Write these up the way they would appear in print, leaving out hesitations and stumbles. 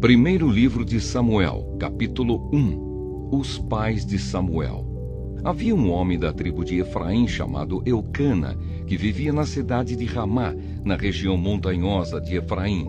Primeiro livro de Samuel, capítulo 1. Os pais de Samuel. Havia um homem da tribo de Efraim chamado Eucana, que vivia na cidade de Ramá, na região montanhosa de Efraim.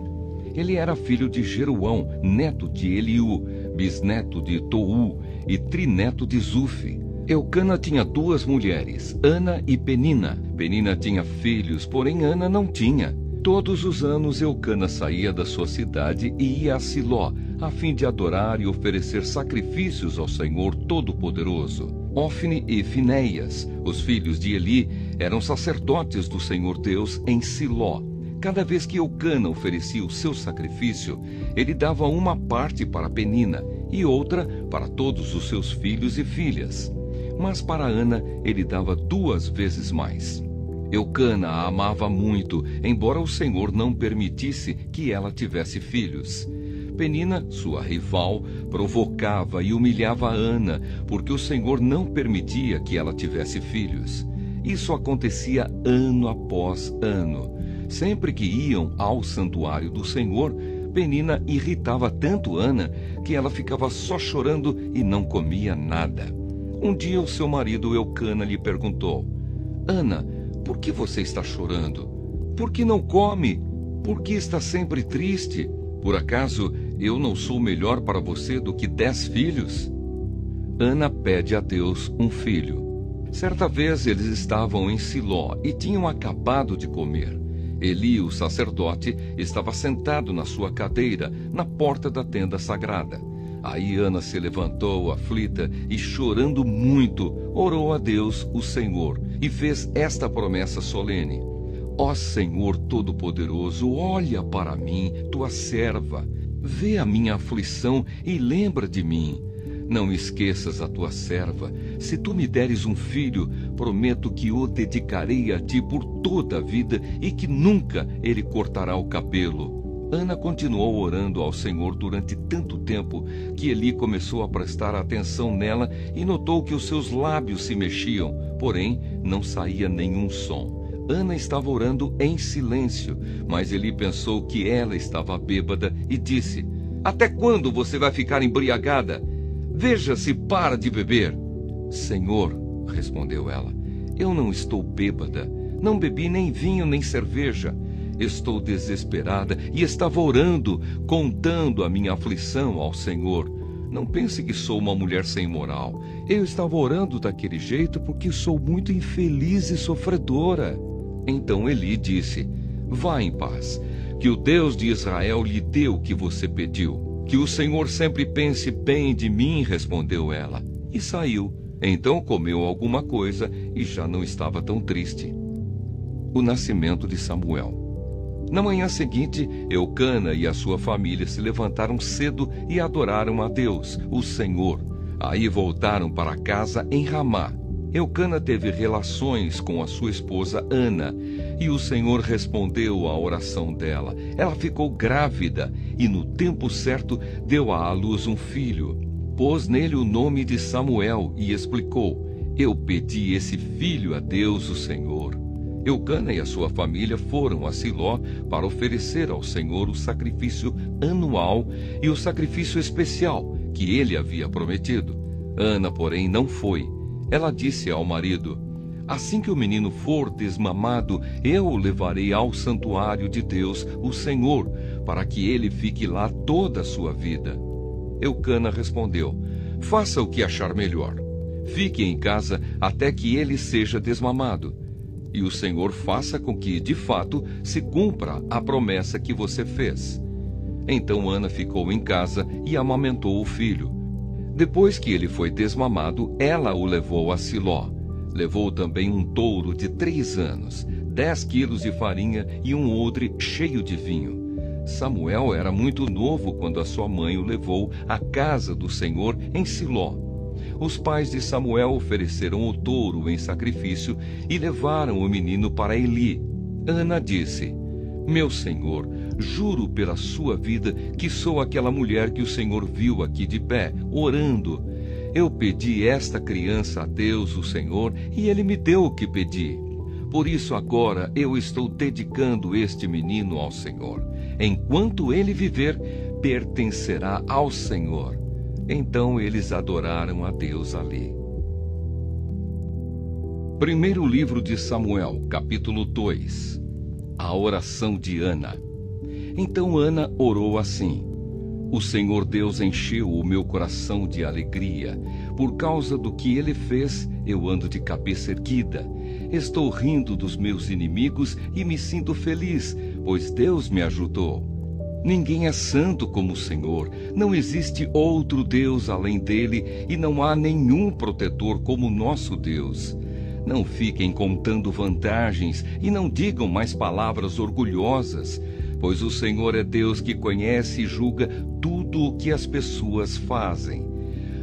Ele era filho de Jeroão, neto de Eliú, bisneto de Tou e trineto de Zufi. Eucana tinha duas mulheres, Ana e Penina. Penina tinha filhos, porém Ana não tinha. Todos os anos Eucana saía da sua cidade e ia a Siló, a fim de adorar e oferecer sacrifícios ao Senhor Todo-Poderoso. Ofne e Finéias, os filhos de Eli, eram sacerdotes do Senhor Deus em Siló. Cada vez que Eucana oferecia o seu sacrifício, ele dava uma parte para Penina e outra para todos os seus filhos e filhas. Mas para Ana ele dava 2 vezes mais. Eucana a amava muito, embora o Senhor não permitisse que ela tivesse filhos. Penina, sua rival, provocava e humilhava Ana, porque o Senhor não permitia que ela tivesse filhos. Isso acontecia ano após ano. Sempre que iam ao santuário do Senhor, Penina irritava tanto Ana que ela ficava só chorando e não comia nada. Um dia o seu marido Eucana lhe perguntou: Ana, por que você está chorando? Por que não come? Por que está sempre triste? Por acaso eu não sou melhor para você do que 10 filhos? Ana pede a Deus um filho. Certa vez eles estavam em Siló e tinham acabado de comer. Eli, o sacerdote, estava sentado na sua cadeira, na porta da tenda sagrada. Aí Ana se levantou, aflita, e chorando muito, orou a Deus, o Senhor, e fez esta promessa solene: Ó Senhor Todo-Poderoso, olha para mim, tua serva, vê a minha aflição e lembra de mim. Não esqueças a tua serva. Se tu me deres um filho, prometo que o dedicarei a ti por toda a vida e que nunca ele cortará o cabelo. Ana continuou orando ao Senhor durante tanto tempo que Eli começou a prestar atenção nela e notou que os seus lábios se mexiam, porém não saía nenhum som. Ana estava orando em silêncio, mas Eli pensou que ela estava bêbada e disse: Até quando você vai ficar embriagada? Veja se para de beber. Senhor, respondeu ela, eu não estou bêbada, não bebi nem vinho nem cerveja. Estou desesperada e estava orando, contando a minha aflição ao Senhor. Não pense que sou uma mulher sem moral. Eu estava orando daquele jeito porque sou muito infeliz e sofredora. Então Eli disse: Vá em paz, que o Deus de Israel lhe dê o que você pediu. Que o Senhor sempre pense bem de mim, respondeu ela. E saiu. Então comeu alguma coisa e já não estava tão triste. O nascimento de Samuel. Na manhã seguinte, Eucana e a sua família se levantaram cedo e adoraram a Deus, o Senhor. Aí voltaram para casa em Ramá. Eucana teve relações com a sua esposa Ana, e o Senhor respondeu à oração dela. Ela ficou grávida e no tempo certo deu à luz um filho. Pôs nele o nome de Samuel e explicou: Eu pedi esse filho a Deus, o Senhor. Eucana e a sua família foram a Siló para oferecer ao Senhor o sacrifício anual e o sacrifício especial que ele havia prometido. Ana, porém, não foi. Ela disse ao marido: Assim que o menino for desmamado, eu o levarei ao santuário de Deus, o Senhor, para que ele fique lá toda a sua vida. Eucana respondeu: Faça o que achar melhor. Fique em casa até que ele seja desmamado. E o Senhor faça com que, de fato, se cumpra a promessa que você fez. Então Ana ficou em casa e amamentou o filho. Depois que ele foi desmamado, ela o levou a Siló. Levou também um touro de 3 anos, 10 quilos de farinha e um odre cheio de vinho. Samuel era muito novo quando a sua mãe o levou à casa do Senhor em Siló. Os pais de Samuel ofereceram o touro em sacrifício e levaram o menino para Eli. Ana disse: Meu senhor, juro pela sua vida que sou aquela mulher que o Senhor viu aqui de pé, orando. Eu pedi esta criança a Deus, o Senhor, e ele me deu o que pedi. Por isso agora eu estou dedicando este menino ao Senhor. Enquanto ele viver, pertencerá ao Senhor. Então eles adoraram a Deus ali. Primeiro livro de Samuel, capítulo 2. A oração de Ana. Então Ana orou assim: O Senhor Deus encheu o meu coração de alegria. Por causa do que Ele fez, eu ando de cabeça erguida. Estou rindo dos meus inimigos e me sinto feliz, pois Deus me ajudou. Ninguém é santo como o Senhor. Não existe outro Deus além dele e não há nenhum protetor como nosso Deus. Não fiquem contando vantagens e não digam mais palavras orgulhosas, pois o Senhor é Deus que conhece e julga tudo o que as pessoas fazem.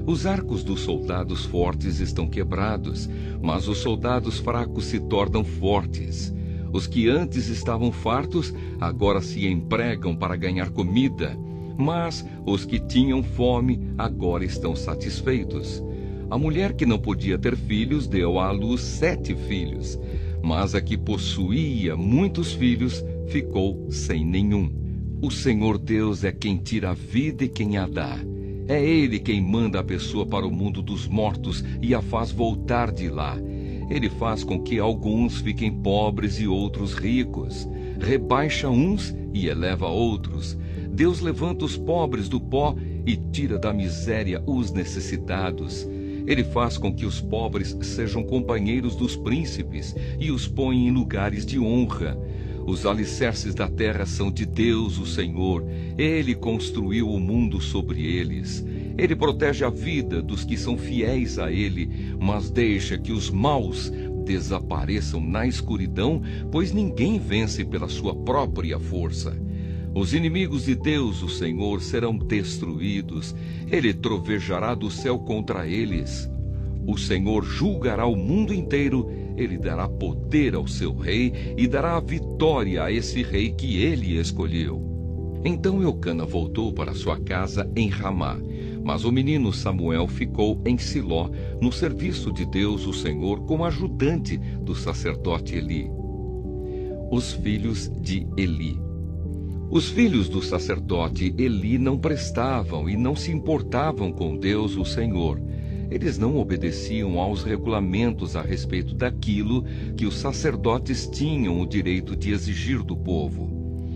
Os arcos dos soldados fortes estão quebrados, mas os soldados fracos se tornam fortes. Os que antes estavam fartos, agora se empregam para ganhar comida, mas os que tinham fome, agora estão satisfeitos. A mulher que não podia ter filhos deu à luz 7 filhos, mas a que possuía muitos filhos ficou sem nenhum. O Senhor Deus é quem tira a vida e quem a dá. É Ele quem manda a pessoa para o mundo dos mortos e a faz voltar de lá. Ele faz com que alguns fiquem pobres e outros ricos. Rebaixa uns e eleva outros. Deus levanta os pobres do pó e tira da miséria os necessitados. Ele faz com que os pobres sejam companheiros dos príncipes e os põe em lugares de honra. Os alicerces da terra são de Deus, o Senhor. Ele construiu o mundo sobre eles. Ele protege a vida dos que são fiéis a Ele, mas deixa que os maus desapareçam na escuridão, pois ninguém vence pela sua própria força. Os inimigos de Deus, o Senhor, serão destruídos. Ele trovejará do céu contra eles. O Senhor julgará o mundo inteiro. Ele dará poder ao seu rei e dará a vitória a esse rei que ele escolheu. Então Eucana voltou para sua casa em Ramá, mas o menino Samuel ficou em Siló, no serviço de Deus, o Senhor, como ajudante do sacerdote Eli. Os filhos de Eli. Os filhos do sacerdote Eli não prestavam e não se importavam com Deus, o Senhor. Eles não obedeciam aos regulamentos a respeito daquilo que os sacerdotes tinham o direito de exigir do povo.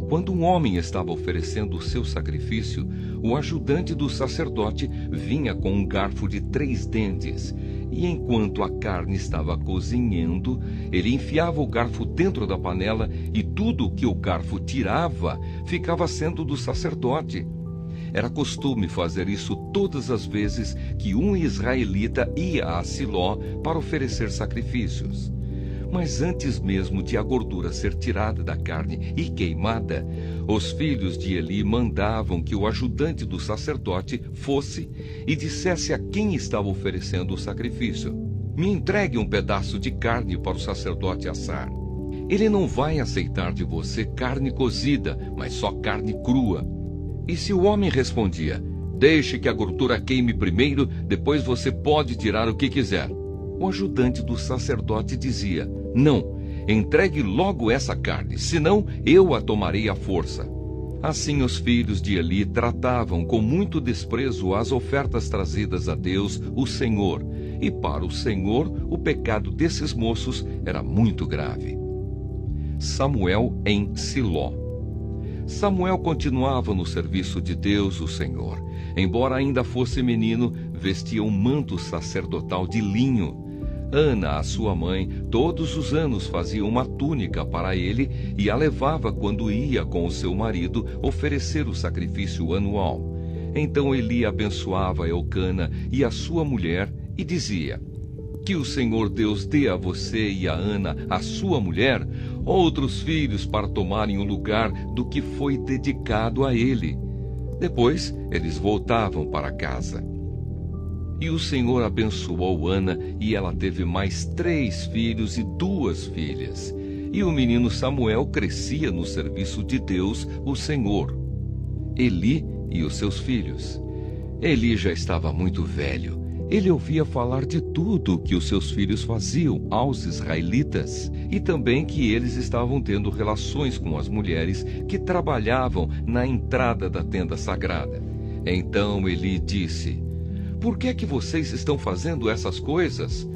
Quando um homem estava oferecendo o seu sacrifício, o ajudante do sacerdote vinha com um garfo de 3 dentes, e enquanto a carne estava cozinhando, ele enfiava o garfo dentro da panela e tudo o que o garfo tirava ficava sendo do sacerdote. Era costume fazer isso todas as vezes que um israelita ia a Siló para oferecer sacrifícios. Mas antes mesmo de a gordura ser tirada da carne e queimada, os filhos de Eli mandavam que o ajudante do sacerdote fosse e dissesse a quem estava oferecendo o sacrifício: me entregue um pedaço de carne para o sacerdote assar. Ele não vai aceitar de você carne cozida, mas só carne crua. E se o homem respondia: deixe que a gordura queime primeiro, depois você pode tirar o que quiser, o ajudante do sacerdote dizia: não, entregue logo essa carne, senão eu a tomarei à força. Assim os filhos de Eli tratavam com muito desprezo as ofertas trazidas a Deus, o Senhor, e para o Senhor o pecado desses moços era muito grave. Samuel em Siló. Samuel continuava no serviço de Deus, o Senhor. Embora ainda fosse menino, vestia um manto sacerdotal de linho. Ana, a sua mãe, todos os anos fazia uma túnica para ele e a levava quando ia com o seu marido oferecer o sacrifício anual. Então Eli abençoava Eucana e a sua mulher e dizia: que o Senhor Deus dê a você e a Ana, a sua mulher, outros filhos para tomarem o lugar do que foi dedicado a ele. Depois eles voltavam para casa. E o Senhor abençoou Ana, e ela teve mais 3 filhos e 2 filhas. E o menino Samuel crescia no serviço de Deus, o Senhor. Eli e os seus filhos. Eli já estava muito velho. Ele ouvia falar de tudo que os seus filhos faziam aos israelitas e também que eles estavam tendo relações com as mulheres que trabalhavam na entrada da tenda sagrada. Então Eli disse: "Por que é que vocês estão fazendo essas coisas?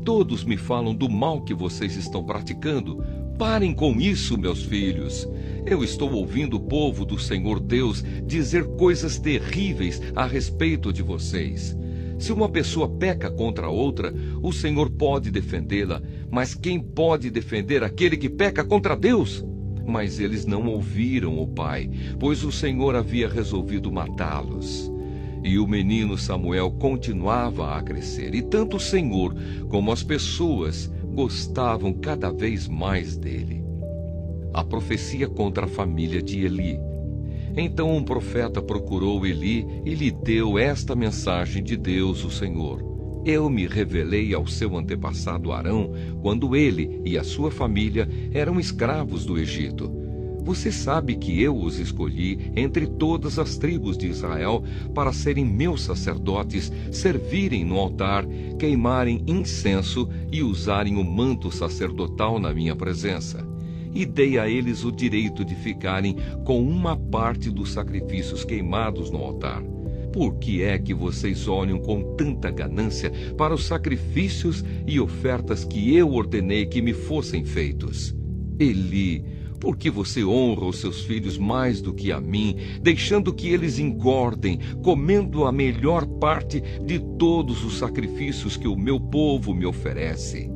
Todos me falam do mal que vocês estão praticando. Parem com isso, meus filhos. Eu estou ouvindo o povo do Senhor Deus dizer coisas terríveis a respeito de vocês. Se uma pessoa peca contra outra, o Senhor pode defendê-la, mas quem pode defender aquele que peca contra Deus?" Mas eles não ouviram o pai, pois o Senhor havia resolvido matá-los. E o menino Samuel continuava a crescer, e tanto o Senhor como as pessoas gostavam cada vez mais dele. A profecia contra a família de Eli. Então um profeta procurou Eli e lhe deu esta mensagem de Deus, o Senhor: "Eu me revelei ao seu antepassado Arão quando ele e a sua família eram escravos do Egito. Você sabe que eu os escolhi entre todas as tribos de Israel para serem meus sacerdotes, servirem no altar, queimarem incenso e usarem o manto sacerdotal na minha presença. E dei a eles o direito de ficarem com uma parte dos sacrifícios queimados no altar. Por que é que vocês olham com tanta ganância para os sacrifícios e ofertas que eu ordenei que me fossem feitos? Eli, por que você honra os seus filhos mais do que a mim, deixando que eles engordem, comendo a melhor parte de todos os sacrifícios que o meu povo me oferece?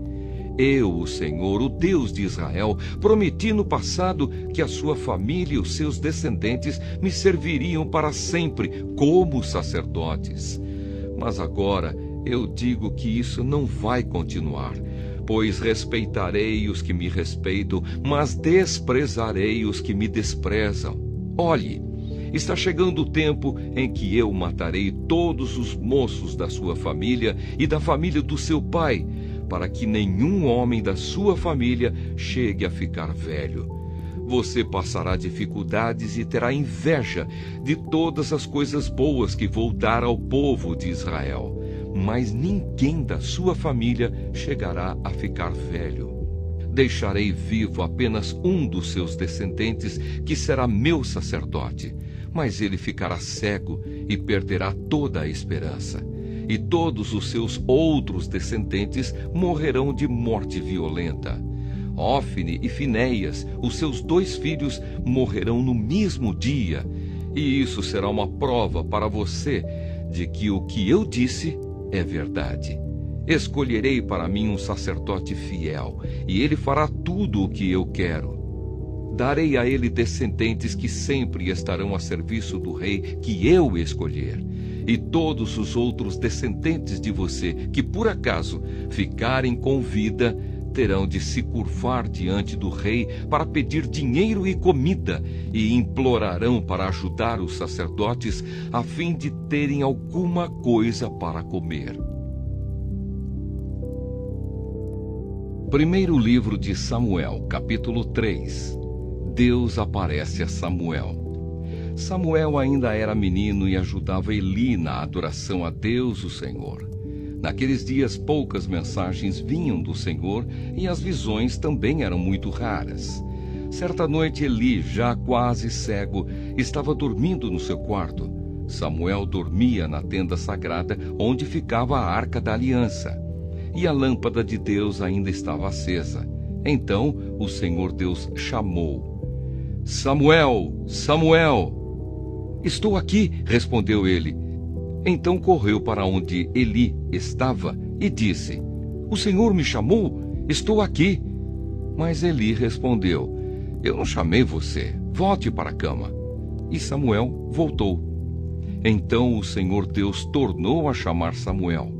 Eu, o Senhor, o Deus de Israel, prometi no passado que a sua família e os seus descendentes me serviriam para sempre como sacerdotes. Mas agora eu digo que isso não vai continuar, pois respeitarei os que me respeitam, mas desprezarei os que me desprezam. Olhe, está chegando o tempo em que eu matarei todos os moços da sua família e da família do seu pai, para que nenhum homem da sua família chegue a ficar velho. Você passará dificuldades e terá inveja de todas as coisas boas que vou dar ao povo de Israel, mas ninguém da sua família chegará a ficar velho. Deixarei vivo apenas um dos seus descendentes, que será meu sacerdote, mas ele ficará cego e perderá toda a esperança. E todos os seus outros descendentes morrerão de morte violenta. Ófine e Finéias, os seus 2 filhos, morrerão no mesmo dia. E isso será uma prova para você de que o que eu disse é verdade. Escolherei para mim um sacerdote fiel, e ele fará tudo o que eu quero. Darei a ele descendentes que sempre estarão a serviço do rei que eu escolher. E todos os outros descendentes de você que por acaso ficarem com vida terão de se curvar diante do rei para pedir dinheiro e comida, e implorarão para ajudar os sacerdotes a fim de terem alguma coisa para comer." Primeiro livro de Samuel, capítulo 3. Deus aparece a Samuel. Samuel ainda era menino e ajudava Eli na adoração a Deus, o Senhor. Naqueles dias, poucas mensagens vinham do Senhor e as visões também eram muito raras. Certa noite, Eli, já quase cego, estava dormindo no seu quarto. Samuel dormia na tenda sagrada onde ficava a Arca da Aliança. E a lâmpada de Deus ainda estava acesa. Então o Senhor Deus chamou: "Samuel, Samuel!" "Estou aqui", respondeu ele. Então correu para onde Eli estava e disse: "O Senhor me chamou? Estou aqui." Mas Eli respondeu: "Eu não chamei você. Volte para a cama." E Samuel voltou. Então o Senhor Deus tornou a chamar Samuel.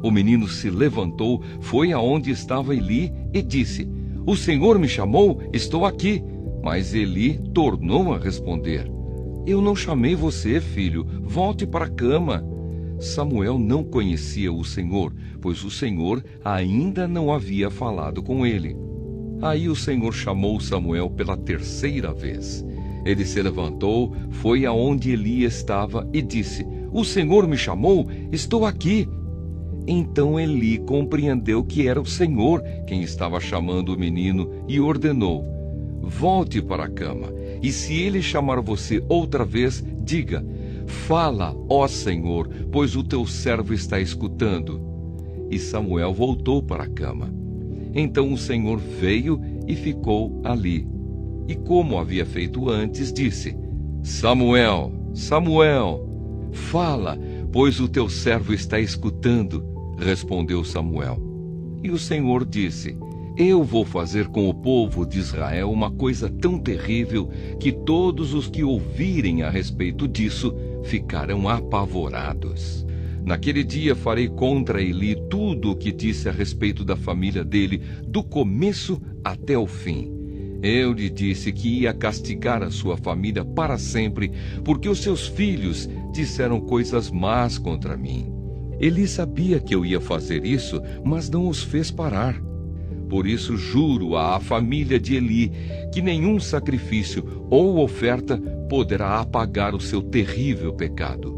O menino se levantou, foi aonde estava Eli e disse: "O Senhor me chamou? Estou aqui." Mas Eli tornou a responder: "Eu não chamei você, filho. Volte para a cama." Samuel não conhecia o Senhor, pois o Senhor ainda não havia falado com ele. Aí o Senhor chamou Samuel pela 3ª vez. Ele se levantou, foi aonde Eli estava e disse: "O Senhor me chamou? Estou aqui." Então Eli compreendeu que era o Senhor quem estava chamando o menino e ordenou: volte para a cama, e se ele chamar você outra vez, diga: fala, ó Senhor, pois o teu servo está escutando. E Samuel voltou para a cama. Então o Senhor veio e ficou ali. E como havia feito antes, disse: Samuel, Samuel. Fala, pois o teu servo está escutando, respondeu Samuel. E o Senhor disse: eu vou fazer com o povo de Israel uma coisa tão terrível que todos os que ouvirem a respeito disso ficarão apavorados. Naquele dia farei contra Eli tudo o que disse a respeito da família dele, do começo até o fim. Eu lhe disse que ia castigar a sua família para sempre, porque os seus filhos disseram coisas más contra mim. Eli sabia que eu ia fazer isso, mas não os fez parar. Por isso juro à família de Eli que nenhum sacrifício ou oferta poderá apagar o seu terrível pecado.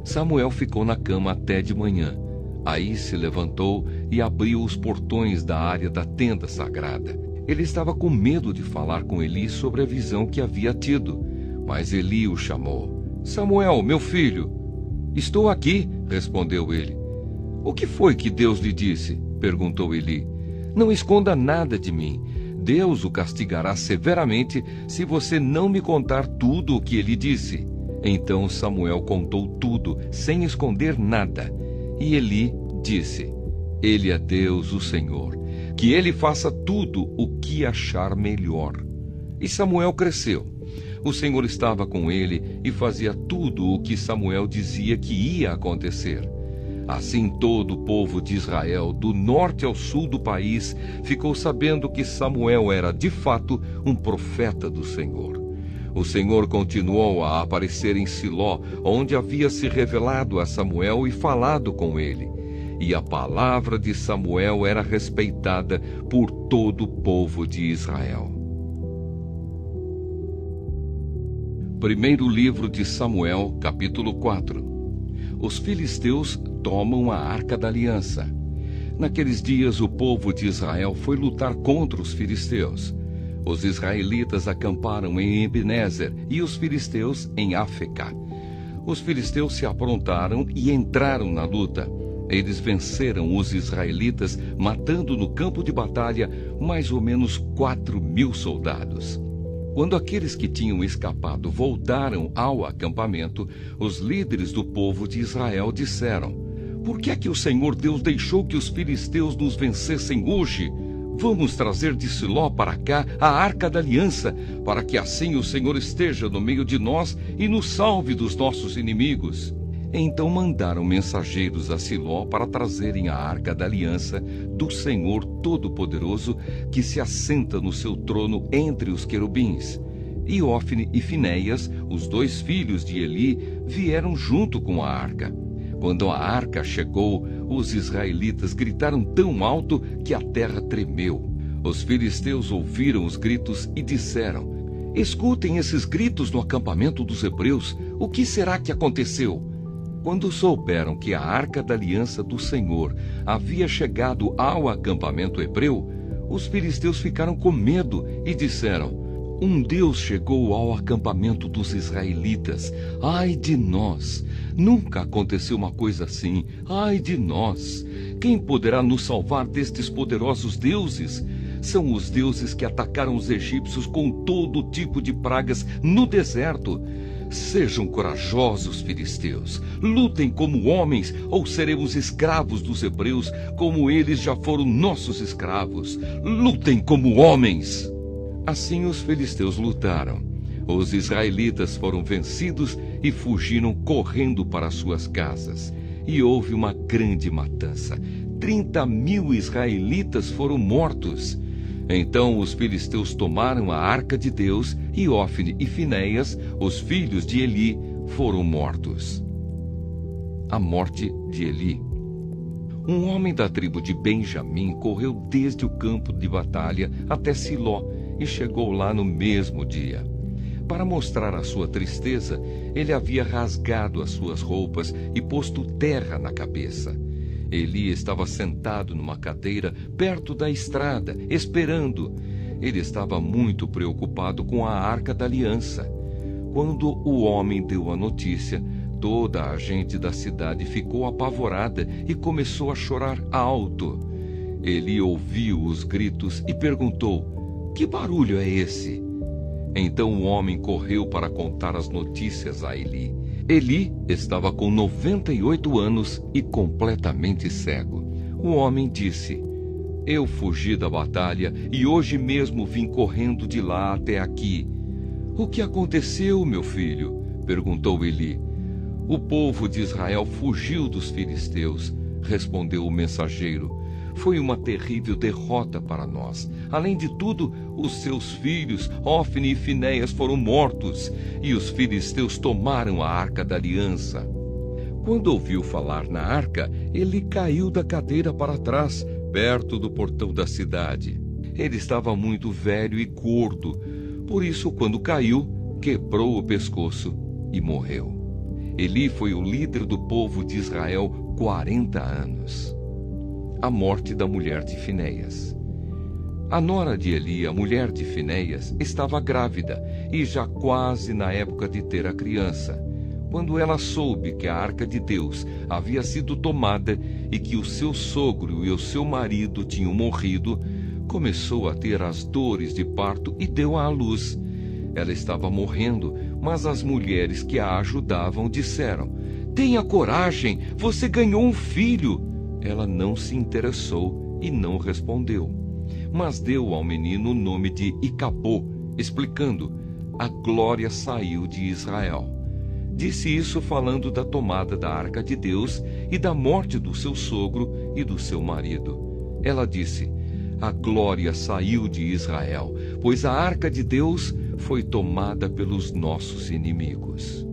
Samuel ficou na cama até de manhã. Aí se levantou e abriu os portões da área da tenda sagrada. Ele estava com medo de falar com Eli sobre a visão que havia tido. Mas Eli o chamou. Samuel, meu filho. Estou aqui, respondeu ele. O que foi que Deus lhe disse? Perguntou Eli. Não esconda nada de mim. Deus o castigará severamente se você não me contar tudo o que ele disse. Então Samuel contou tudo, sem esconder nada. E Eli disse: Ele é Deus, o Senhor. Que ele faça tudo o que achar melhor. E Samuel cresceu. O Senhor estava com ele e fazia tudo o que Samuel dizia que ia acontecer. Assim todo o povo de Israel, do norte ao sul do país, ficou sabendo que Samuel era, de fato, um profeta do Senhor. O Senhor continuou a aparecer em Siló, onde havia se revelado a Samuel e falado com ele. E a palavra de Samuel era respeitada por todo o povo de Israel. Primeiro livro de Samuel, capítulo 4. Os filisteus tomam a Arca da Aliança. Naqueles dias o povo de Israel foi lutar contra os filisteus. Os israelitas acamparam em Ebenezer e os filisteus em Afecá. Os filisteus se aprontaram e entraram na luta. Eles venceram os israelitas, matando no campo de batalha mais ou menos 4.000 soldados. Quando aqueles que tinham escapado voltaram ao acampamento, os líderes do povo de Israel disseram: por que é que o Senhor Deus deixou que os filisteus nos vencessem hoje? Vamos trazer de Siló para cá a Arca da Aliança, para que assim o Senhor esteja no meio de nós e nos salve dos nossos inimigos. Então mandaram mensageiros a Siló para trazerem a Arca da Aliança do Senhor Todo-Poderoso, que se assenta no seu trono entre os querubins. E Ofne e Finéias, os dois filhos de Eli, vieram junto com a arca. Quando a arca chegou, os israelitas gritaram tão alto que a terra tremeu. Os filisteus ouviram os gritos e disseram: escutem esses gritos no acampamento dos hebreus. O que será que aconteceu? Quando souberam que a Arca da Aliança do Senhor havia chegado ao acampamento hebreu, os filisteus ficaram com medo e disseram: um Deus chegou ao acampamento dos israelitas. Ai de nós! Nunca aconteceu uma coisa assim. Ai de nós! Quem poderá nos salvar destes poderosos deuses? São os deuses que atacaram os egípcios com todo tipo de pragas no deserto. Sejam corajosos, filisteus. Lutem como homens, ou seremos escravos dos hebreus, como eles já foram nossos escravos. Lutem como homens. Assim os filisteus lutaram. Os israelitas foram vencidos e fugiram correndo para suas casas. E houve uma grande matança. 30.000 israelitas foram mortos. Então os filisteus tomaram a arca de Deus e Ofne e Finéias, os filhos de Eli, foram mortos. A morte de Eli. Um homem da tribo de Benjamim correu desde o campo de batalha até Siló e chegou lá no mesmo dia. Para mostrar a sua tristeza, ele havia rasgado as suas roupas e posto terra na cabeça. Eli estava sentado numa cadeira perto da estrada, esperando. Ele estava muito preocupado com a Arca da Aliança. Quando o homem deu a notícia, toda a gente da cidade ficou apavorada e começou a chorar alto. Eli ouviu os gritos e perguntou: "Que barulho é esse?" Então o homem correu para contar as notícias a Eli. Eli estava com 98 anos e completamente cego. O homem disse: "Eu fugi da batalha e hoje mesmo vim correndo de lá até aqui." "O que aconteceu, meu filho?" perguntou Eli. "O povo de Israel fugiu dos filisteus", respondeu o mensageiro. "Foi uma terrível derrota para nós. Além de tudo, os seus filhos, Ofni e Finéias, foram mortos, e os filisteus tomaram a Arca da Aliança." Quando ouviu falar na arca, ele caiu da cadeira para trás, perto do portão da cidade. Ele estava muito velho e gordo, por isso, quando caiu, quebrou o pescoço e morreu. Eli foi o líder do povo de Israel 40 anos. A morte da mulher de Finéias. A nora de Eli, a mulher de Finéias, estava grávida e já quase na época de ter a criança. Quando ela soube que a arca de Deus havia sido tomada e que o seu sogro e o seu marido tinham morrido, começou a ter as dores de parto e deu à luz. Ela estava morrendo, mas as mulheres que a ajudavam disseram: "Tenha coragem, você ganhou um filho." Ela não se interessou e não respondeu, mas deu ao menino o nome de Icabô, explicando: "A glória saiu de Israel." Disse isso falando da tomada da arca de Deus e da morte do seu sogro e do seu marido. Ela disse: "A glória saiu de Israel, pois a arca de Deus foi tomada pelos nossos inimigos."